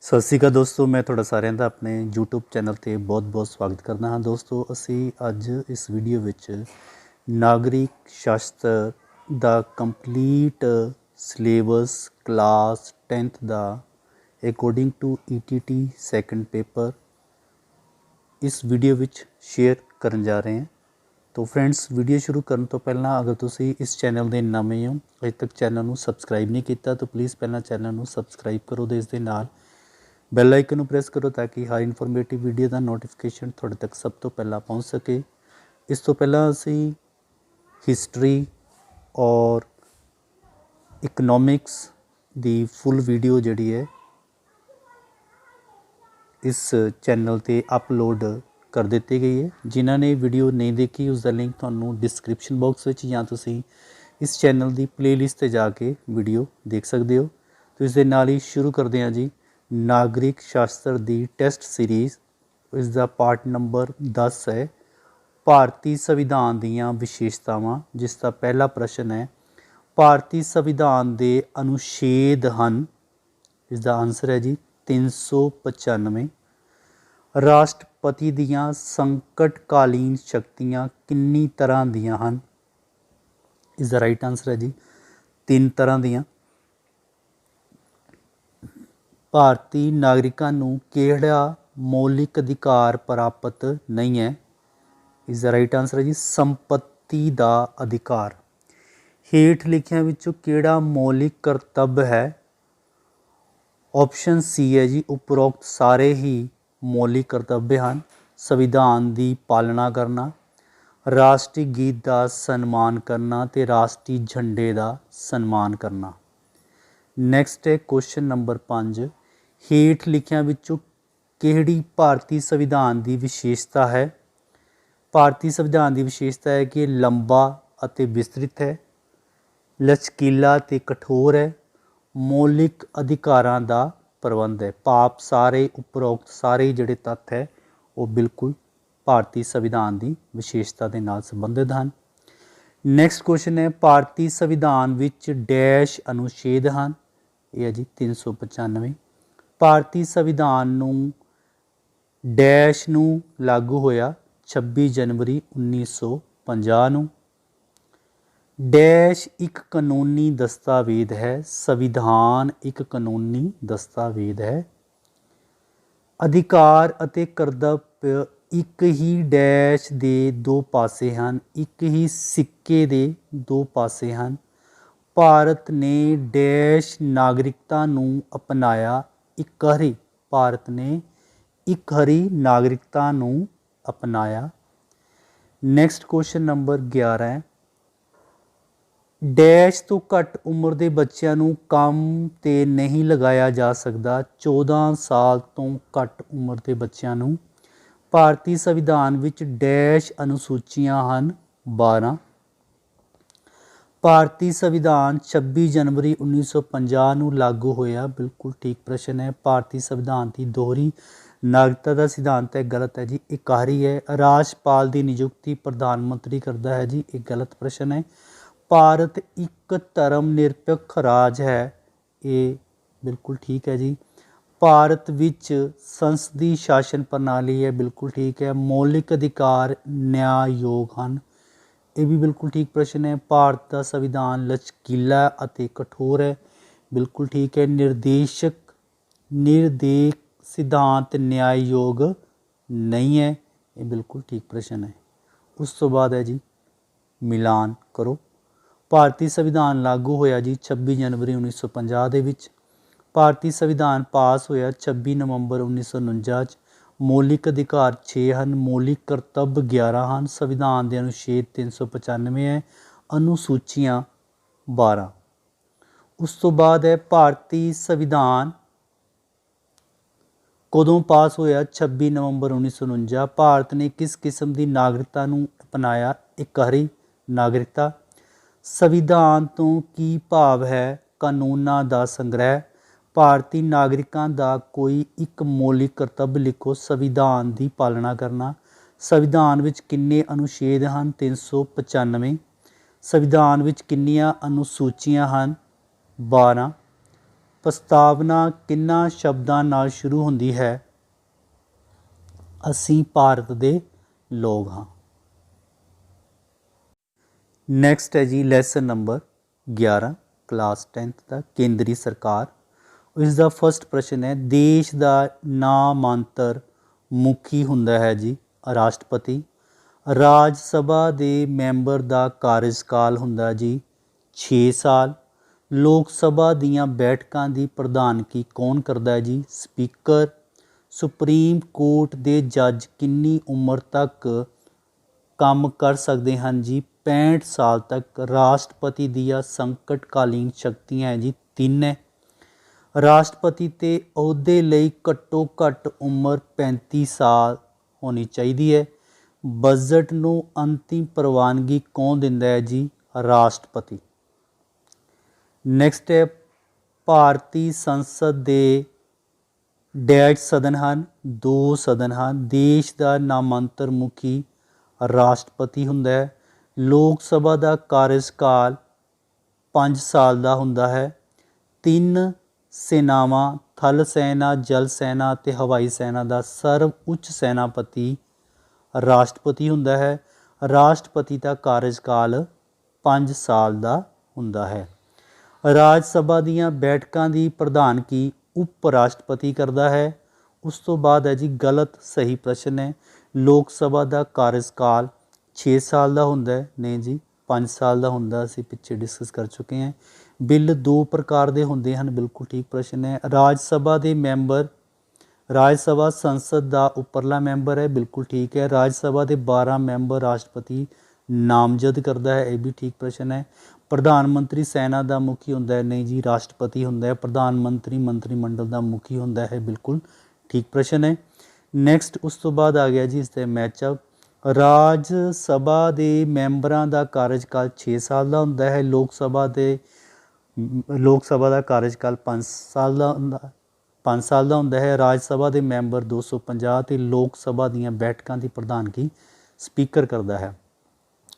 ਸਤਿ ਸ਼੍ਰੀ ਅਕਾਲ ਦੋਸਤੋ, ਮੈਂ ਤੁਹਾਡਾ ਸਾਰਿਆਂ ਦਾ ਆਪਣੇ YouTube ਚੈਨਲ ਤੇ ਬਹੁਤ-ਬਹੁਤ ਸਵਾਗਤ ਕਰਦਾ ਹਾਂ। ਦੋਸਤੋ, ਅਸੀਂ ਅੱਜ ਇਸ ਵੀਡੀਓ ਵਿੱਚ ਨਾਗਰਿਕ ਸ਼ਾਸਤਰ ਦਾ ਕੰਪਲੀਟ ਸਿਲੇਬਸ ਕਲਾਸ 10th ਦਾ according to ETT second paper ਇਸ ਵੀਡੀਓ ਵਿੱਚ ਸ਼ੇਅਰ ਕਰਨ ਜਾ ਰਹੇ ਹਾਂ। तो फ्रेंड्स, वीडियो शुरू करने तो पहला अगर तुसी इस चैनल के नवे हो, अजे तक चैनल को सबसक्राइब नहीं किया तो प्लीज़ पहला चैनल को सबसक्राइब करो तो इस दे नाल बैल आइकन को प्रेस करो ताकि हर इन्फॉर्मेटिव वीडियो का नोटिफिकेशन थोड़े तक सब तो पहला पहुँच सके। इस तो पहला असी हिस्टरी और इकनॉमिक्स दी फुल वीडियो जिहड़ी है इस चैनल ते अपलोड कर दी गई है। जिन्होंने वीडियो नहीं देखी उसका लिंक तुहानू डिस्क्रिप्शन बॉक्स में या तुसी इस चैनल की प्लेलिस्ट ते जाके वीडियो देख सकते हो। तो इस दे नाल ही शुरू करते हैं जी नागरिक शास्त्र की टेस्ट सीरीज़। इसका पार्ट नंबर 10 है भारतीय संविधान दीयां विशेषतावां, जिसका पहला प्रश्न है भारतीय संविधान के अनुच्छेद हैं। इसका आंसर है जी 395। राष्ट्रपति दियां संकटकालीन शक्तियां कितनी तरह दियां हैं। इसका राइट आंसर है जी 3 तरह दियां। भारतीय नागरिकां नूं किहड़ा मौलिक अधिकार प्राप्त नहीं है। इसका राइट आंसर है जी संपत्ति का अधिकार। हेठ लिखियां विचों किहड़ा मौलिक कर्तव्य है। ऑप्शन सी है जी उपरोक्त सारे ही मौलिक कर्तव्य हैं। संविधान की पालना करना, राष्ट्रीय गीत का सन्मान करना ते राष्ट्रीय झंडे का सन्मान करना। नैक्सट है क्वेश्चन नंबर 5, हेठ लिखियां विचों किहड़ी भारतीय संविधान की विशेषता है। भारतीय संविधान की विशेषता है कि लंबा अते विस्तृत है, लचकीला ते कठोर है, मौलिक अधिकारां दा प्रबंध है। पाप सारे उपरोक्त सारे जिहड़े तत्थ है वो बिल्कुल भारतीय संविधान की विशेषता के नाल संबंधित हैं। नैक्सट क्वेश्चन है भारतीय संविधान विच डैश अनुच्छेद हैं। यह है जी 395। भारतीय संविधान नूं डैश नूं लागू होया 26 जनवरी 1950 नूं। डैश एक कानूनी दस्तावेज है। संविधान एक कानूनी दस्तावेज है। अधिकार अते कर्तव्य एक ही डैश दे दो पासे हैं, एक ही सिक्के दे दो पासे हैं। भारत ने डैश नागरिकता नूं अपनाया इकहरी। भारत ने इकहरी नागरिकता नूं अपनाया। नैक्सट क्वेश्चन नंबर 11 है डैश तो घट उम्र के बच्चों नूं काम ते नहीं लगाया जा सकता। 14 साल तो घट उम्र के बच्चों नूं। भारतीय संविधान विच डैश अनुसूचियां हैं 12। भारतीय संविधान 26 जनवरी 1950 नूं लागू होया। बिल्कुल ठीक प्रश्न है। भारतीय संविधान की दोहरी नागरिकता का सिद्धांत है, गलत है जी, इकहरी है। राजपाल की नियुक्ति प्रधानमंत्री करता है जी, एक गलत प्रश्न है। भारत एक धर्म निरपेक्ष राज है, ये बिल्कुल ठीक है जी। भारत विच संसदीय शासन प्रणाली है, बिल्कुल ठीक है। मौलिक अधिकार न्याययोग हैं, ये भी बिल्कुल ठीक प्रश्न है। भारत का संविधान लचकीला अते कठोर है, बिल्कुल ठीक है। निर्देश सिद्धांत न्याययोग नहीं है, ये बिल्कुल ठीक प्रश्न है। उस तो बाद है जी मिलान करो। भारतीय संविधान लागू होया जी 26 जनवरी 1950 दे विच। भारतीय संविधान पास होया 26 नवंबर 1949। मौलिक अधिकार 6 हैं, मौलिक कर्तव्य 11 हैं। संविधान के अनुच्छेद 395 है, अनुसूचियां 12। उस तो बाद है भारतीय संविधान कदों पास होया 26 नवंबर 1949। भारत ने किस किस्म की नागरिकता नूं अपनाया, इकहरी नागरिकता। संविधान तो की भाव है कानूनां दा संग्रह। भारतीय नागरिकां दा कोई एक मौलिक कर्तव्य लिखो, संविधान की पालना करना। संविधान विच किन्ने अनुच्छेद हैं, 395। संविधान विच किन्नियां अनुसूचियां हैं, 12। ਪ੍ਰਸਤਾਵਨਾ ਕਿੰਨਾ ਸ਼ਬਦਾਂ ਨਾਲ ਸ਼ੁਰੂ ਹੁੰਦੀ ਹੈ? ਅਸੀਂ ਭਾਰਤ ਦੇ ਲੋਕ ਹਾਂ। ਨੈਕਸਟ ਹੈ ਜੀ ਲੈਸਨ ਨੰਬਰ 11 ਕਲਾਸ 10th ਦਾ ਕੇਂਦਰੀ ਸਰਕਾਰ। ਇਸ ਦਾ ਫਸਟ ਪ੍ਰਸ਼ਨ ਹੈ, ਦੇਸ਼ ਦਾ ਨਾਮਾਂਤਰ ਮੁਖੀ ਹੁੰਦਾ ਹੈ ਜੀ ਰਾਸ਼ਟਰਪਤੀ। ਰਾਜ ਸਭਾ ਦੇ ਮੈਂਬਰ ਦਾ ਕਾਰਜਕਾਲ ਹੁੰਦਾ ਜੀ 6 ਸਾਲ। ਲੋਕ ਸਭਾ ਦੀਆਂ ਬੈਠਕਾਂ ਦੀ ਪ੍ਰਧਾਨਗੀ ਕੌਣ ਕਰਦਾ ਹੈ ਜੀ? ਸਪੀਕਰ। ਸੁਪਰੀਮ ਕੋਰਟ ਦੇ ਜੱਜ ਕਿੰਨੀ ਉਮਰ ਤੱਕ ਕੰਮ ਕਰ ਸਕਦੇ ਹਨ ਜੀ? 65 ਸਾਲ ਤੱਕ। ਰਾਸ਼ਟਰਪਤੀ ਦੀਆਂ ਸੰਕਟਕਾਲੀਨ ਸ਼ਕਤੀਆਂ ਹੈ ਜੀ 3 ਹੈ। ਰਾਸ਼ਟਰਪਤੀ ਤੇ ਅਹੁਦੇ ਲਈ ਘੱਟੋ ਘੱਟ ਉਮਰ 35 ਸਾਲ ਹੋਣੀ ਚਾਹੀਦੀ ਹੈ। ਬਜਟ ਨੂੰ ਅੰਤਿਮ ਪ੍ਰਵਾਨਗੀ ਕੌਣ ਦਿੰਦਾ ਹੈ ਜੀ? ਰਾਸ਼ਟਰਪਤੀ। ਨੈਕਸਟ ਹੈ, ਭਾਰਤੀ ਸੰਸਦ ਦੇ ਡੈਸ਼ ਸਦਨ ਹਨ? 2 ਸਦਨ ਹਨ। ਦੇਸ਼ ਦਾ ਨਾਮਾਂਤਰ ਮੁਖੀ ਰਾਸ਼ਟਰਪਤੀ ਹੁੰਦਾ ਹੈ। ਲੋਕ ਸਭਾ ਦਾ ਕਾਰਜਕਾਲ 5 ਸਾਲ ਦਾ ਹੁੰਦਾ ਹੈ। 3 ਸੈਨਾਵਾਂ ਥਲ ਸੈਨਾ, ਜਲ ਸੈਨਾ ਅਤੇ ਹਵਾਈ ਸੈਨਾ ਦਾ ਸਰਵ ਉੱਚ ਸੈਨਾਪਤੀ ਰਾਸ਼ਟਰਪਤੀ ਹੁੰਦਾ ਹੈ। ਰਾਸ਼ਟਰਪਤੀ ਦਾ ਕਾਰਜਕਾਲ 5 ਸਾਲ ਦਾ ਹੁੰਦਾ ਹੈ। ਰਾਜ ਸਭਾ ਦੀਆਂ ਬੈਠਕਾਂ ਦੀ ਪ੍ਰਧਾਨਗੀ ਉਪ ਰਾਸ਼ਟਰਪਤੀ ਕਰਦਾ ਹੈ। ਉਸ ਤੋਂ ਬਾਅਦ ਹੈ ਜੀ ਗਲਤ ਸਹੀ ਪ੍ਰਸ਼ਨ ਹੈ। ਲੋਕ ਸਭਾ ਦਾ ਕਾਰਜਕਾਲ 6 ਸਾਲ ਦਾ ਹੁੰਦਾ ਹੈ? ਨਹੀਂ ਜੀ 5 ਸਾਲ ਦਾ ਹੁੰਦਾ, ਅਸੀਂ ਪਿੱਛੇ ਡਿਸਕਸ ਕਰ ਚੁੱਕੇ ਹਾਂ। ਬਿੱਲ 2 ਪ੍ਰਕਾਰ ਦੇ ਹੁੰਦੇ ਹਨ, ਬਿਲਕੁਲ ਠੀਕ ਪ੍ਰਸ਼ਨ ਹੈ। ਰਾਜ ਸਭਾ ਦੇ ਮੈਂਬਰ, ਰਾਜ ਸਭਾ ਸੰਸਦ ਦਾ ਉੱਪਰਲਾ ਮੈਂਬਰ ਹੈ, ਬਿਲਕੁਲ ਠੀਕ ਹੈ। ਰਾਜ ਸਭਾ ਦੇ 12 ਮੈਂਬਰ ਰਾਸ਼ਟਰਪਤੀ ਨਾਮਜ਼ਦ ਕਰਦਾ ਹੈ, ਇਹ ਵੀ ਠੀਕ ਪ੍ਰਸ਼ਨ ਹੈ। ਪ੍ਰਧਾਨ ਮੰਤਰੀ ਸੈਨਾ ਦਾ ਮੁਖੀ ਹੁੰਦਾ ਹੈ? ਨਹੀਂ ਜੀ ਰਾਸ਼ਟਰਪਤੀ ਹੁੰਦਾ ਹੈ। ਪ੍ਰਧਾਨ ਮੰਤਰੀ ਮੰਤਰੀ ਮੰਡਲ ਦਾ ਮੁਖੀ ਹੁੰਦਾ ਹੈ, ਬਿਲਕੁਲ ਠੀਕ ਪ੍ਰਸ਼ਨ ਹੈ। ਨੈਕਸਟ ਉਸ ਤੋਂ ਬਾਅਦ ਆ ਗਿਆ ਜੀ ਇਸ ਦੇ ਮੈਚਅਪ। ਰਾਜ ਸਭਾ ਦੇ ਮੈਂਬਰਾਂ ਦਾ ਕਾਰਜਕਾਲ 6 ਸਾਲ ਦਾ ਹੁੰਦਾ ਹੈ। ਲੋਕ ਸਭਾ ਦਾ ਕਾਰਜਕਾਲ 5 ਸਾਲ ਦਾ ਹੁੰਦਾ ਹੈ। ਰਾਜ ਸਭਾ ਦੇ ਮੈਂਬਰ 250 ਅਤੇ ਲੋਕ ਸਭਾ ਦੀਆਂ ਬੈਠਕਾਂ ਦੀ ਪ੍ਰਧਾਨਗੀ ਸਪੀਕਰ ਕਰਦਾ ਹੈ।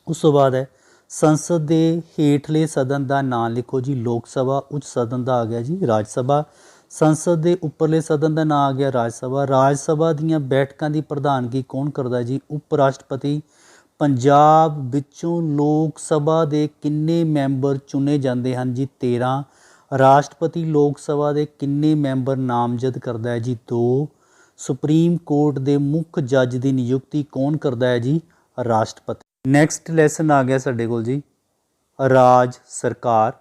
ਉਸ ਤੋਂ ਬਾਅਦ ਹੈ ਸੰਸਦ ਦੇ ਹੇਠਲੇ ਸਦਨ ਦਾ ਨਾਂ ਲਿਖੋ ਜੀ। ਲੋਕ ਸਭਾ। ਉੱਚ ਸਦਨ ਦਾ ਆ ਗਿਆ ਜੀ ਰਾਜ ਸਭਾ। ਸੰਸਦ ਦੇ ਉੱਪਰਲੇ ਸਦਨ ਦਾ ਨਾਂ ਆ ਗਿਆ ਰਾਜ ਸਭਾ। ਰਾਜ ਸਭਾ ਦੀਆਂ ਬੈਠਕਾਂ ਦੀ ਪ੍ਰਧਾਨਗੀ ਕੌਣ ਕਰਦਾ ਜੀ? ਉਪ ਰਾਸ਼ਟਰਪਤੀ। ਪੰਜਾਬ ਵਿੱਚੋਂ ਲੋਕ ਸਭਾ ਦੇ ਕਿੰਨੇ ਮੈਂਬਰ ਚੁਣੇ ਜਾਂਦੇ ਹਨ ਜੀ? 13। ਰਾਸ਼ਟਰਪਤੀ ਲੋਕ ਸਭਾ ਦੇ ਕਿੰਨੇ ਮੈਂਬਰ ਨਾਮਜ਼ਦ ਕਰਦਾ ਹੈ ਜੀ? 2। ਸੁਪਰੀਮ ਕੋਰਟ ਦੇ ਮੁੱਖ ਜੱਜ ਦੀ ਨਿਯੁਕਤੀ ਕੌਣ ਕਰਦਾ ਹੈ ਜੀ? ਰਾਸ਼ਟਰਪਤੀ। ਨੈਕਸਟ ਲੈਸਨ ਆ ਗਿਆ ਸਾਡੇ ਕੋਲ ਜੀ ਰਾਜ ਸਰਕਾਰ।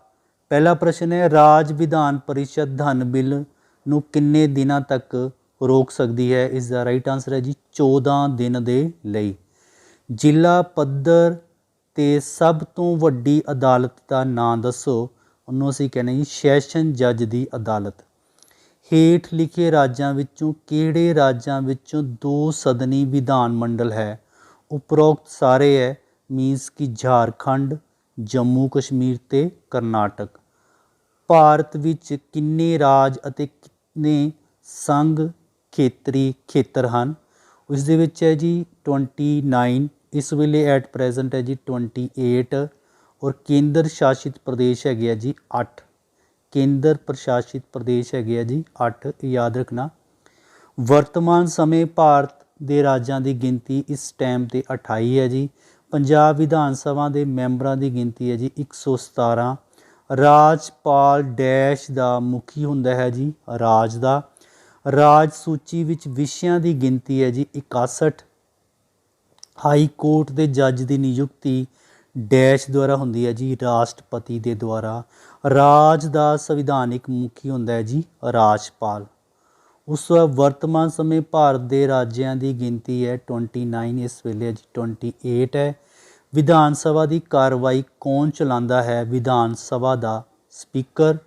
ਪਹਿਲਾ ਪ੍ਰਸ਼ਨ ਹੈ, ਰਾਜ ਵਿਧਾਨ ਪਰਿਸ਼ਦ ਧਨ ਬਿੱਲ ਨੂੰ ਕਿੰਨੇ ਦਿਨਾਂ ਤੱਕ ਰੋਕ ਸਕਦੀ ਹੈ? ਇਸ ਦਾ ਰਾਈਟ ਆਨਸਰ ਹੈ ਜੀ 14 ਦਿਨ ਦੇ ਲਈ। ਜ਼ਿਲ੍ਹਾ ਪੱਧਰ 'ਤੇ ਸਭ ਤੋਂ ਵੱਡੀ ਅਦਾਲਤ ਦਾ ਨਾਂ ਦੱਸੋ? ਉਹਨੂੰ ਅਸੀਂ ਕਹਿੰਦੇ ਜੀ ਸੈਸ਼ਨ ਜੱਜ ਦੀ ਅਦਾਲਤ। ਹੇਠ ਲਿਖੇ ਰਾਜਾਂ ਵਿੱਚੋਂ ਕਿਹੜੇ ਰਾਜਾਂ ਵਿੱਚੋਂ 2 ਸਦਨੀ ਵਿਧਾਨ ਮੰਡਲ ਹੈ? ਉਪਰੋਕਤ ਸਾਰੇ ਹੈ, ਮੀਨਸ ਕਿ ਝਾਰਖੰਡ, ਜੰਮੂ ਕਸ਼ਮੀਰ ਤੇ ਕਰਨਾਟਕ। ਭਾਰਤ ਵਿੱਚ ਕਿੰਨੇ ਰਾਜ ਅਤੇ ਕਿੰਨੇ ਸੰਘ ਖੇਤਰੀ ਖੇਤਰ ਹਨ? ਉਸ ਦੇ ਵਿੱਚ ਹੈ ਜੀ 29। ਇਸ ਵੇਲੇ ਐਟ ਪ੍ਰੈਜ਼ੈਂਟ ਹੈ ਜੀ 28 ਔਰ ਕੇਂਦਰ ਸ਼ਾਸਿਤ ਪ੍ਰਦੇਸ਼ ਹੈਗੇ ਆ ਜੀ 8। ਕੇਂਦਰ ਪ੍ਰਸ਼ਾਸਿਤ ਪ੍ਰਦੇਸ਼ ਹੈਗੇ ਆ ਜੀ 8, ਯਾਦ ਰੱਖਣਾ। ਵਰਤਮਾਨ ਸਮੇਂ ਭਾਰਤ ਦੇ ਰਾਜਾਂ ਦੀ ਗਿਣਤੀ ਇਸ ਟਾਈਮ 'ਤੇ 28 ਹੈ ਜੀ। ਪੰਜਾਬ ਵਿਧਾਨ ਸਭਾ ਦੇ ਮੈਂਬਰਾਂ ਦੀ ਗਿਣਤੀ ਹੈ ਜੀ 117। ਰਾਜਪਾਲ ਡੈਸ਼ ਦਾ ਮੁਖੀ ਹੁੰਦਾ ਹੈ ਜੀ ਰਾਜ ਦਾ। ਰਾਜ ਸੂਚੀ ਵਿੱਚ ਵਿਸ਼ਿਆਂ ਦੀ ਗਿਣਤੀ ਹੈ ਜੀ 61। ਹਾਈ ਕੋਰਟ ਦੇ ਜੱਜ ਦੀ ਨਿਯੁਕਤੀ ਡੈਸ਼ ਦੁਆਰਾ ਹੁੰਦੀ ਹੈ ਜੀ ਰਾਸ਼ਟਰਪਤੀ ਦੇ ਦੁਆਰਾ। ਰਾਜ ਦਾ ਸੰਵਿਧਾਨਿਕ ਮੁਖੀ ਹੁੰਦਾ ਹੈ ਜੀ ਰਾਜਪਾਲ। ਉਸ ਤੋਂ ਬਾਅਦ ਵਰਤਮਾਨ ਸਮੇਂ ਭਾਰਤ ਦੇ ਰਾਜਿਆਂ ਦੀ ਗਿਣਤੀ ਹੈ 29, ਇਸ ਵੇਲੇ ਜੀ 28 ਹੈ। ਵਿਧਾਨ ਸਭਾ ਦੀ ਕਾਰਵਾਈ ਕੌਣ ਚਲਾਉਂਦਾ ਹੈ? ਵਿਧਾਨ ਸਭਾ ਦਾ ਸਪੀਕਰ।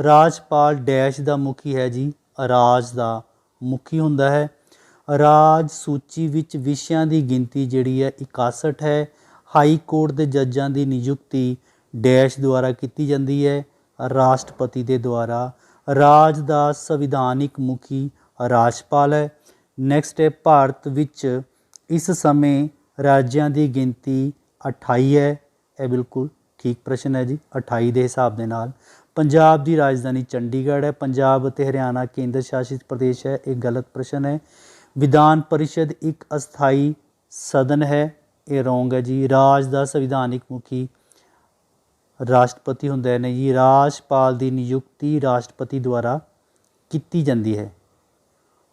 ਰਾਜਪਾਲ ਡੈਸ਼ ਦਾ ਮੁਖੀ ਹੈ ਜੀ ਰਾਜ ਦਾ ਮੁਖੀ ਹੁੰਦਾ ਹੈ। ਰਾਜ ਸੂਚੀ ਵਿੱਚ ਵਿਸ਼ਿਆਂ ਦੀ ਗਿਣਤੀ ਜਿਹੜੀ ਹੈ 61 ਹੈ। ਹਾਈ ਕੋਰਟ ਦੇ ਜੱਜਾਂ ਦੀ ਨਿਯੁਕਤੀ ਡੈਸ਼ ਦੁਆਰਾ ਕੀਤੀ ਜਾਂਦੀ ਹੈ ਰਾਸ਼ਟਰਪਤੀ ਦੇ ਦੁਆਰਾ। ਰਾਜ ਦਾ ਸੰਵਿਧਾਨਿਕ ਮੁਖੀ ਰਾਜਪਾਲ ਹੈ। ਨੈਕਸਟ ਹੈ, ਭਾਰਤ ਵਿੱਚ ਇਸ ਸਮੇਂ ਰਾਜਾਂ ਦੀ ਗਿਣਤੀ 28 ਹੈ। ਇਹ ਬਿਲਕੁਲ ਠੀਕ ਪ੍ਰਸ਼ਨ ਹੈ ਜੀ 28 ਦੇ ਹਿਸਾਬ ਦੇ ਨਾਲ। पंजाब की राजधानी चंडीगढ़ है। पंजाब ਅਤੇ हरियाणा केंद्र शासित प्रदेश है, एक गलत प्रश्न है। विधान परिषद एक अस्थाई सदन है, ये रोंग है जी। राज का संविधानिक मुखी राष्ट्रपति हुंदा है, नहीं जी। राजपाल की नियुक्ति राष्ट्रपति द्वारा की जाती है।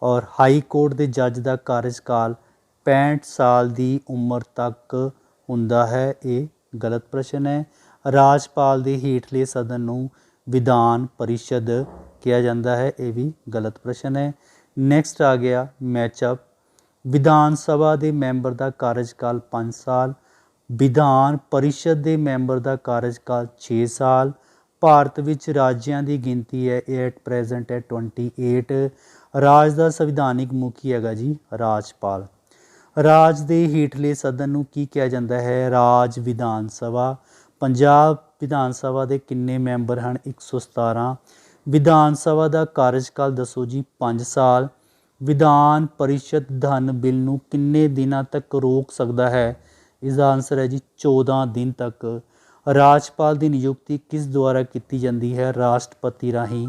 और हाई कोर्ट के जज का कार्यकाल 65 साल की उम्र तक हुंदा है, ये गलत प्रश्न है। राजपाल के हेठले सदन नूं विधान परिषद कहा जाता है, ये भी गलत प्रश्न है। नैक्सट आ गया मैचअप। विधान सभा के मैंबर का कार्यकाल 5 साल, विधान परिषद के मैंबर का कार्यकाल 6 साल। भारत विच राज्यों की गिनती है एट प्रेजेंट है 28। राज का संविधानिक मुखी हैगा जी राजपाल। राज के हेठले सदन नूं की कहा जाता है, राज विधान सभा। पंजाब विधान सभा के किन्ने मैंबर हैं, 117। विधान सभा का कार्यकाल दसो जी 5 साल। विधान परिषद धन बिल नूं किन्ने दिनों तक रोक सकता है, इसका आंसर है जी 14 दिन तक। राजपाल की नियुक्ति किस द्वारा की जाती है, राष्ट्रपति राही।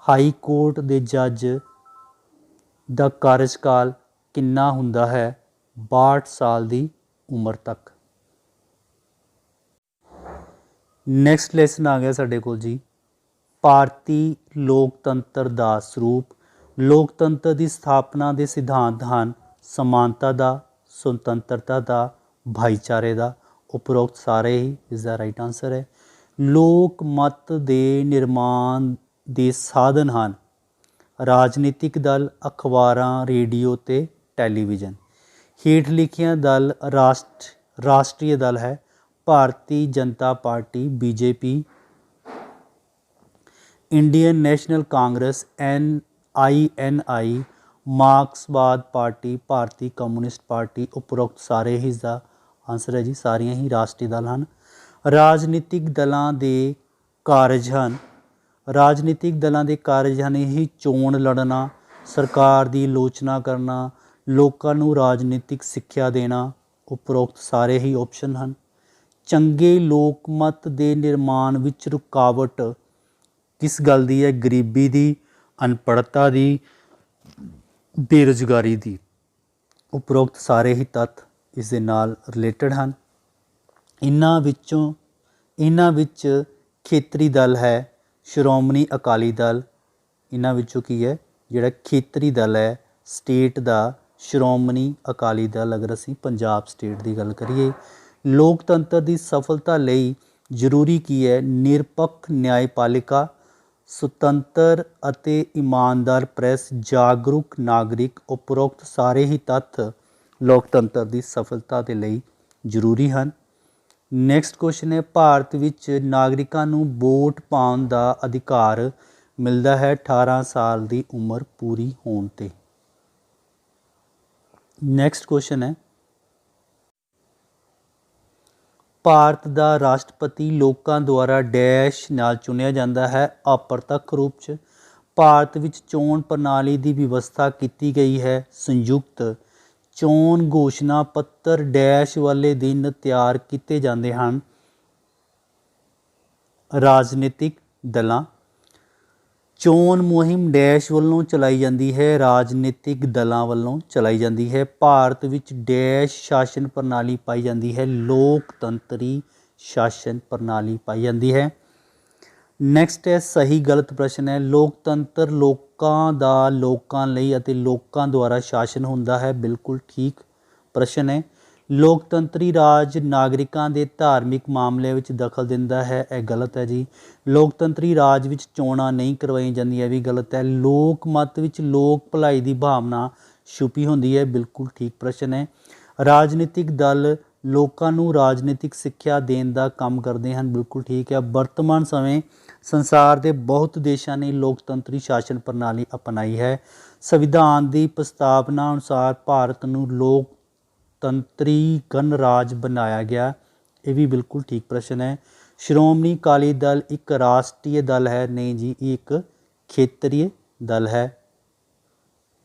हाई कोर्ट के जज का कार्यकाल किन्ना हुंदा है, 62 साल की उम्र तक। नैक्सट लैसन आ गया साडे कोल जी, भारती लोकतंत्र का स्वरूप। लोकतंत्र की स्थापना के सिद्धांत हैं समानता का, सुतंत्रता का, भाईचारे का। उपरोक्त सारे ही इसका राइट आंसर है। लोक मत के निर्माण के साधन हैं राजनीतिक दल, अखबारां, रेडियो ते टैलीविजन। हेठ लिखिया दल राष्ट्रीय दल है, Bharatiya Janata Party BJP, Indian National Congress INI, मार्क्सवाद पार्टी, भारतीय कम्यूनिस्ट पार्टी। उपरोक्त सारे ही इसका आंसर है जी, सारिया ही राष्ट्रीय दल हैं। राजनीतिक दलों के कारज हैं, राजनीतिक दलों के कारज हैं ही चोण लड़ना, सरकार की आलोचना करना, लोगों को राजनीतिक सिक्ख्या देना। उपरोक्त सारे ही ऑप्शन हैं। चंगे लोकमत के निर्माण विच रुकावट किस गल दी है, गरीबी की, अनपढ़ता की, बेरोजगारी की। उपरोक्त सारे ही तत्थ इस दे नाल रिलेटेड हैं। इन्हां विच खेतरी दल है श्रोमणी अकाली दल। इन्हां विचों की है जिहड़ा खेतरी दल है स्टेट का श्रोमणी अकाली दल, अगर असीं पंजाब स्टेट की गल करिए। लोकतंत्र की सफलता लई जरूरी की है, निरपक्ष न्यायपालिका, सुतंत्र अते ईमानदार प्रेस, जागरूक नागरिक। उपरोक्त सारे ही तत्थ लोकतंत्र की सफलता के लिए जरूरी हैं। नैक्सट क्वेश्चन है, भारत विच नागरिकां नूं वोट पाउण दा अधिकार मिलता है 18 साल की उम्र पूरी होने ते। नैक्सट क्वेश्चन है, भारत का राष्ट्रपति लोगों द्वारा डैश नाल चुनिया जाता है, अप्रत्यक्ष रूप च। भारत विच चोण प्रणाली की व्यवस्था की गई है, संयुक्त। चोण घोषणा पत्र डैश वाले दिन तैयार किए जाते हैं, राजनीतिक दलों। चोण मुहिम डैश वालों चलाई जाती है, राजनीतिक दलों वालों चलाई जाती है। भारत विच डैश शासन प्रणाली पाई जाती है, लोकतंत्री शासन प्रणाली पाई जाती है। नैक्सट है सही गलत प्रश्न है, लोकतंत्र लोकां दा लोकां लई अते लोकां द्वारा शासन हुंदा है, बिल्कुल ठीक प्रश्न है। लोकतंत्री राज नागरिकां दे धार्मिक मामले विच दखल दिंदा है, यह गलत है जी। लोकतंत्री राज विच चोणां नहीं करवाई जांदियां, यह भी गलत है। लोक मत विच लोक भलाई की भावना छुपी हुंदी है, बिल्कुल ठीक प्रश्न है। राजनीतिक दल लोकां नूं राजनीतिक सिक्ख्या देण दा काम करते हैं, बिल्कुल ठीक है। वर्तमान समय संसार के बहुत देशों ने लोकतंत्री शासन प्रणाली अपनाई है। संविधान की प्रस्तावना अनुसार भारत नूं लोकतंत्री गणराज बनाया गया, ये भी बिल्कुल ठीक प्रश्न है। श्रोमणी अकाली दल एक राष्ट्रीय दल है, नहीं जी, एक खेतरीय दल है,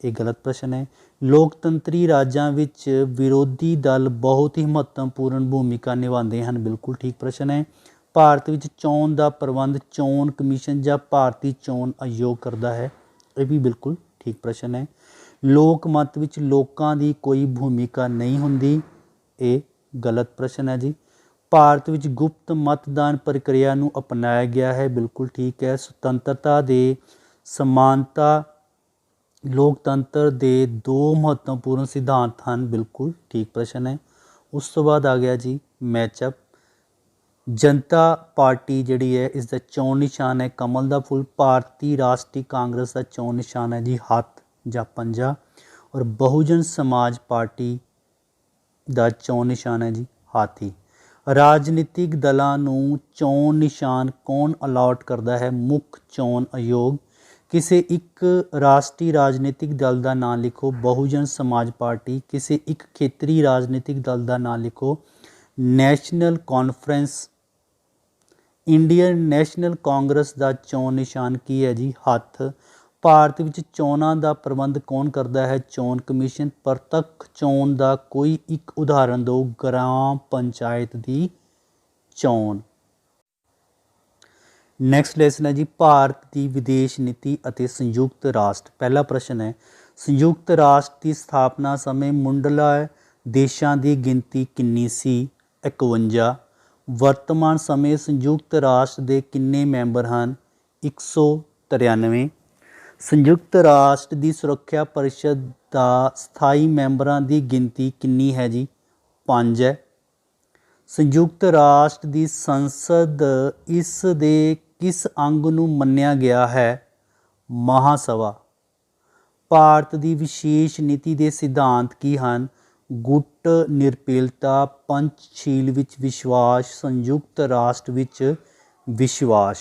एक गलत प्रश्न है। लोकतंत्री राज्यों विच विरोधी दल बहुत ही महत्वपूर्ण भूमिका निभाते हैं, बिल्कुल ठीक प्रश्न है। ਭਾਰਤ ਵਿੱਚ ਚੋਣ ਦਾ ਪ੍ਰਬੰਧ ਚੋਣ ਕਮਿਸ਼ਨ ਜਾਂ ਭਾਰਤੀ ਚੋਣ ਆਯੋਗ ਕਰਦਾ ਹੈ। ਇਹ ਵੀ ਬਿਲਕੁਲ ਠੀਕ ਪ੍ਰਸ਼ਨ ਹੈ। ਲੋਕ ਮਤ ਵਿੱਚ ਲੋਕਾਂ ਦੀ ਕੋਈ ਭੂਮਿਕਾ ਨਹੀਂ ਹੁੰਦੀ। ਇਹ ਗਲਤ ਪ੍ਰਸ਼ਨ ਹੈ ਜੀ। ਭਾਰਤ ਵਿੱਚ ਗੁਪਤ ਮਤਦਾਨ ਪ੍ਰਕਿਰਿਆ ਨੂੰ ਅਪਣਾਇਆ ਗਿਆ ਹੈ। ਬਿਲਕੁਲ ਠੀਕ ਹੈ। ਸੁਤੰਤਰਤਾ ਦੇ ਸਮਾਨਤਾ ਲੋਕਤੰਤਰ ਦੇ ਦੋ ਮਹੱਤਵਪੂਰਨ ਸਿਧਾਂਤ ਹਨ। ਬਿਲਕੁਲ ਠੀਕ ਪ੍ਰਸ਼ਨ ਹੈ। ਉਸ ਤੋਂ ਬਾਅਦ ਆ ਗਿਆ ਜੀ ਮੈਚਅਪ। ਜਨਤਾ ਪਾਰਟੀ ਜਿਹੜੀ ਹੈ ਇਸ ਦਾ ਚੋਣ ਨਿਸ਼ਾਨ ਹੈ ਕਮਲ ਦਾ ਫੁੱਲ। ਭਾਰਤੀ ਰਾਸ਼ਟਰੀ ਕਾਂਗਰਸ ਦਾ ਚੋਣ ਨਿਸ਼ਾਨ ਹੈ ਜੀ ਹੱਥ ਜਾਂ ਪੰਜਾ। ਔਰ ਬਹੁਜਨ ਸਮਾਜ ਪਾਰਟੀ ਦਾ ਚੋਣ ਨਿਸ਼ਾਨ ਹੈ ਜੀ ਹਾਥੀ। ਰਾਜਨੀਤਿਕ ਦਲਾਂ ਨੂੰ ਚੋਣ ਨਿਸ਼ਾਨ ਕੌਣ ਅਲਾਟ ਕਰਦਾ ਹੈ? ਮੁੱਖ ਚੋਣ ਆਯੋਗ। ਕਿਸੇ ਇੱਕ ਰਾਸ਼ਟਰੀ ਰਾਜਨੀਤਿਕ ਦਲ ਦਾ ਨਾਂ ਲਿਖੋ। ਬਹੁਜਨ ਸਮਾਜ ਪਾਰਟੀ। ਕਿਸੇ ਇੱਕ ਖੇਤਰੀ ਰਾਜਨੀਤਿਕ ਦਲ ਦਾ ਨਾਂ ਲਿਖੋ। National Conference. Indian National Congress ਦਾ ਚੋਣ ਨਿਸ਼ਾਨ ਕੀ ਹੈ ਜੀ ਹੱਥ। ਭਾਰਤ ਵਿੱਚ ਚੋਣਾਂ ਦਾ ਪ੍ਰਬੰਧ ਕੌਣ ਕਰਦਾ ਹੈ? ਚੋਣ ਕਮਿਸ਼ਨ। ਪ੍ਰਤੱਖ ਚੋਣ ਦਾ ਕੋਈ ਇੱਕ ਉਦਾਹਰਨ ਦਿਓ। ਗ੍ਰਾਮ ਪੰਚਾਇਤ ਦੀ ਚੋਣ। ਨੈਕਸਟ ਲੈਸਨ ਹੈ ਜੀ ਭਾਰਤ ਦੀ ਵਿਦੇਸ਼ ਨੀਤੀ ਅਤੇ ਸੰਯੁਕਤ ਰਾਸ਼ਟਰ। ਪਹਿਲਾ ਪ੍ਰਸ਼ਨ ਹੈ ਸੰਯੁਕਤ ਰਾਸ਼ਟਰ ਦੀ ਸਥਾਪਨਾ ਸਮੇਂ ਮੁੱਢਲਾ ਦੇਸ਼ਾਂ ਦੀ ਗਿਣਤੀ ਕਿੰਨੀ ਸੀ? 51। ਵਰਤਮਾਨ ਸਮੇਂ ਸੰਯੁਕਤ ਰਾਸ਼ਟਰ ਦੇ ਕਿੰਨੇ ਮੈਂਬਰ ਹਨ? 193। ਸੰਯੁਕਤ ਰਾਸ਼ਟਰ ਦੀ ਸੁਰੱਖਿਆ ਪਰਿਸ਼ਦ ਦਾ ਸਥਾਈ ਮੈਂਬਰਾਂ ਦੀ ਗਿਣਤੀ ਕਿੰਨੀ ਹੈ ਜੀ? 5 ਹੈ। ਸੰਯੁਕਤ ਰਾਸ਼ਟਰ ਦੀ ਸੰਸਦ ਇਸ ਦੇ ਕਿਸ ਅੰਗ ਨੂੰ ਮੰਨਿਆ ਗਿਆ ਹੈ? ਮਹਾਸਭਾ। ਭਾਰਤ ਦੀ ਵਿਸ਼ੇਸ਼ ਨੀਤੀ ਦੇ ਸਿਧਾਂਤ ਕੀ ਹਨ? ਗੁੱਟ ਨਿਰਪੇਲਤਾ, ਪੰਚਸ਼ੀਲ ਵਿੱਚ ਵਿਸ਼ਵਾਸ, ਸੰਯੁਕਤ ਰਾਸ਼ਟਰ ਵਿੱਚ ਵਿਸ਼ਵਾਸ।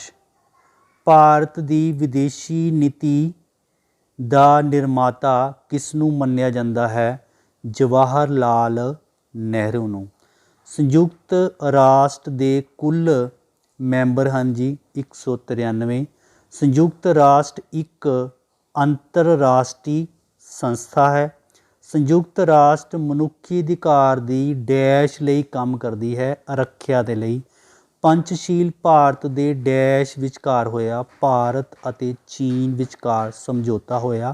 ਭਾਰਤ ਦੀ ਵਿਦੇਸ਼ੀ ਨੀਤੀ ਦਾ ਨਿਰਮਾਤਾ ਕਿਸ ਨੂੰ ਮੰਨਿਆ ਜਾਂਦਾ ਹੈ? ਜਵਾਹਰ ਲਾਲ ਨਹਿਰੂ ਨੂੰ। ਸੰਯੁਕਤ ਰਾਸ਼ਟਰ ਦੇ ਕੁੱਲ ਮੈਂਬਰ ਹਨ ਜੀ 193। ਸੰਯੁਕਤ ਰਾਸ਼ਟਰ ਇੱਕ ਅੰਤਰਰਾਸ਼ਟਰੀ ਸੰਸਥਾ ਹੈ। ਸੰਯੁਕਤ ਰਾਸ਼ਟਰ ਮਨੁੱਖੀ ਅਧਿਕਾਰ ਦੀ ਡੈਸ਼ ਲਈ ਕੰਮ ਕਰਦੀ ਹੈ? ਰੱਖਿਆ ਦੇ ਲਈ। ਪੰਚਸ਼ੀਲ ਭਾਰਤ ਦੇ ਡੈਸ਼ ਵਿਚਕਾਰ ਹੋਇਆ? ਭਾਰਤ ਅਤੇ ਚੀਨ ਵਿਚਕਾਰ ਸਮਝੌਤਾ ਹੋਇਆ।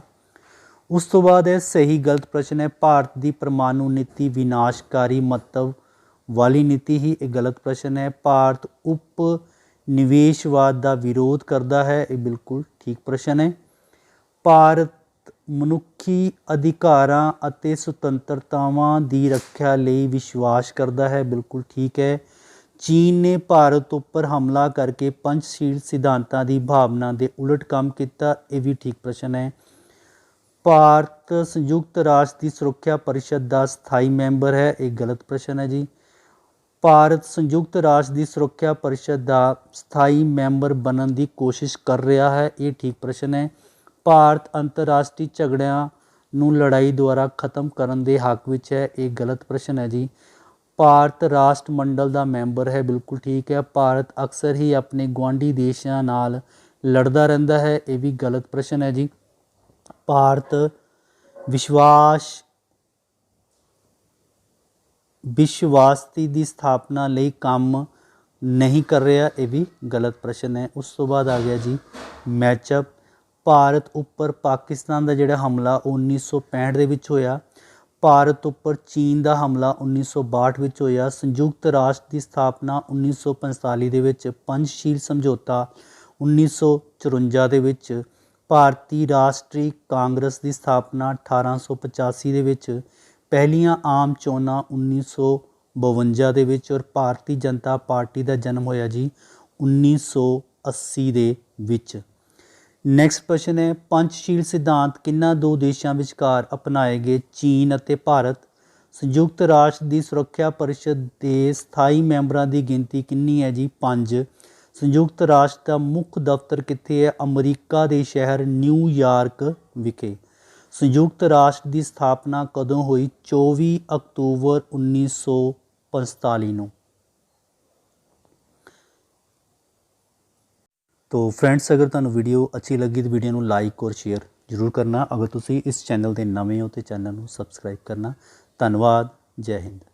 ਉਸ ਤੋਂ ਬਾਅਦ ਹੈ ਸਹੀ ਗਲਤ ਪ੍ਰਸ਼ਨ ਹੈ ਭਾਰਤ ਦੀ ਪਰਮਾਣੂ ਨੀਤੀ ਵਿਨਾਸ਼ਕਾਰੀ ਮਹੱਤਵ ਵਾਲੀ ਨੀਤੀ ਹੀ? ਇਹ ਗਲਤ ਪ੍ਰਸ਼ਨ ਹੈ। ਭਾਰਤ ਉਪ ਨਿਵੇਸ਼ਵਾਦ ਦਾ ਵਿਰੋਧ ਕਰਦਾ ਹੈ? ਇਹ ਬਿਲਕੁਲ ਠੀਕ ਪ੍ਰਸ਼ਨ ਹੈ। ਭਾਰਤ ਮਨੁੱਖੀ ਅਧਿਕਾਰਾਂ ਅਤੇ ਸੁਤੰਤਰਤਾਵਾਂ ਦੀ ਰੱਖਿਆ ਲਈ ਵਿਸ਼ਵਾਸ ਕਰਦਾ ਹੈ? ਬਿਲਕੁਲ ਠੀਕ ਹੈ। ਚੀਨ ਨੇ ਭਾਰਤ ਉੱਪਰ ਹਮਲਾ ਕਰਕੇ ਪੰਚਸ਼ੀਲ ਸਿਧਾਂਤਾਂ ਦੀ ਭਾਵਨਾ ਦੇ ਉਲਟ ਕੰਮ ਕੀਤਾ? ਇਹ ਵੀ ਠੀਕ ਪ੍ਰਸ਼ਨ ਹੈ। ਭਾਰਤ ਸੰਯੁਕਤ ਰਾਸ਼ਟਰ ਦੀ ਸੁਰੱਖਿਆ ਪਰਿਸ਼ਦ ਦਾ ਸਥਾਈ ਮੈਂਬਰ ਹੈ? ਇਹ ਗਲਤ ਪ੍ਰਸ਼ਨ ਹੈ ਜੀ। ਭਾਰਤ ਸੰਯੁਕਤ ਰਾਸ਼ਟਰ ਦੀ ਸੁਰੱਖਿਆ ਪਰਿਸ਼ਦ ਦਾ ਸਥਾਈ ਮੈਂਬਰ ਬਣਨ ਦੀ ਕੋਸ਼ਿਸ਼ ਕਰ ਰਿਹਾ ਹੈ? ਇਹ ਠੀਕ ਪ੍ਰਸ਼ਨ ਹੈ। ਭਾਰਤ ਅੰਤਰਰਾਸ਼ਟਰੀ ਝਗੜਿਆਂ ਨੂੰ ਲੜਾਈ ਦੁਆਰਾ ਖਤਮ ਕਰਨ ਦੇ ਹੱਕ ਵਿੱਚ ਹੈ? ਇਹ ਗਲਤ ਪ੍ਰਸ਼ਨ ਹੈ ਜੀ। ਭਾਰਤ ਰਾਸ਼ਟਰ ਮੰਡਲ ਦਾ ਮੈਂਬਰ ਹੈ? ਬਿਲਕੁਲ ਠੀਕ ਹੈ। ਭਾਰਤ ਅਕਸਰ ਹੀ ਆਪਣੇ ਗੁਆਂਢੀ ਦੇਸ਼ਾਂ ਨਾਲ ਲੜਦਾ ਰਹਿੰਦਾ ਹੈ? ਇਹ ਵੀ ਗਲਤ ਪ੍ਰਸ਼ਨ ਹੈ ਜੀ। ਭਾਰਤ ਵਿਸ਼ਵਾਸਤੀ ਦੀ ਸਥਾਪਨਾ ਲਈ ਕੰਮ ਨਹੀਂ ਕਰ ਰਿਹਾ? ਇਹ ਵੀ ਗਲਤ ਪ੍ਰਸ਼ਨ ਹੈ। ਉਸ ਤੋਂ ਬਾਅਦ ਆ ਗਿਆ ਜੀ ਮੈਚਅਪ। ਭਾਰਤ ਉੱਪਰ ਪਾਕਿਸਤਾਨ ਦਾ ਜਿਹੜਾ ਹਮਲਾ 1965 ਦੇ ਵਿੱਚ ਹੋਇਆ। ਭਾਰਤ ਉੱਪਰ ਚੀਨ ਦਾ ਹਮਲਾ 1962 ਵਿੱਚ ਹੋਇਆ। ਸੰਯੁਕਤ ਰਾਸ਼ਟਰ ਦੀ ਸਥਾਪਨਾ 1945 ਦੇ ਵਿੱਚ। ਪੰਚਸ਼ੀਲ ਸਮਝੌਤਾ 1954 ਦੇ ਵਿੱਚ। ਭਾਰਤੀ ਰਾਸ਼ਟਰੀ ਕਾਂਗਰਸ ਦੀ ਸਥਾਪਨਾ 1885 ਦੇ ਵਿੱਚ। ਪਹਿਲੀਆਂ ਆਮ ਚੋਣਾਂ 1952 ਦੇ ਵਿੱਚ। ਔਰ ਭਾਰਤੀ ਜਨਤਾ ਪਾਰਟੀ ਦਾ ਜਨਮ ਹੋਇਆ ਜੀ 1980 ਦੇ ਵਿੱਚ। ਨੈਕਸਟ ਪ੍ਰਸ਼ਨ ਹੈ ਪੰਚਸ਼ੀਲ ਸਿਧਾਂਤ ਕਿਹਨਾਂ ਦੋ ਦੇਸ਼ਾਂ ਵਿਚਕਾਰ ਅਪਣਾਏ ਗਏ? ਚੀਨ ਅਤੇ ਭਾਰਤ। ਸੰਯੁਕਤ ਰਾਸ਼ਟਰ ਦੀ ਸੁਰੱਖਿਆ ਪਰਿਸ਼ਦ ਦੇ ਸਥਾਈ ਮੈਂਬਰਾਂ ਦੀ ਗਿਣਤੀ ਕਿੰਨੀ ਹੈ ਜੀ? 5। ਸੰਯੁਕਤ ਰਾਸ਼ਟਰ ਦਾ ਮੁੱਖ ਦਫ਼ਤਰ ਕਿੱਥੇ ਹੈ? ਅਮਰੀਕਾ ਦੇ ਸ਼ਹਿਰ ਨਿਊਯਾਰਕ ਵਿਖੇ। ਸੰਯੁਕਤ ਰਾਸ਼ਟਰ ਦੀ ਸਥਾਪਨਾ ਕਦੋਂ ਹੋਈ? 24 ਅਕਤੂਬਰ 1945 ਨੂੰ। तो फ्रेंड्स अगर तुहानू वीडियो अच्छी लगी तो वीडियो को लाइक और शेयर जरूर करना। अगर तुसी इस चैनल के नवे हो तो चैनल को सबसक्राइब करना। धन्यवाद। जय हिंद।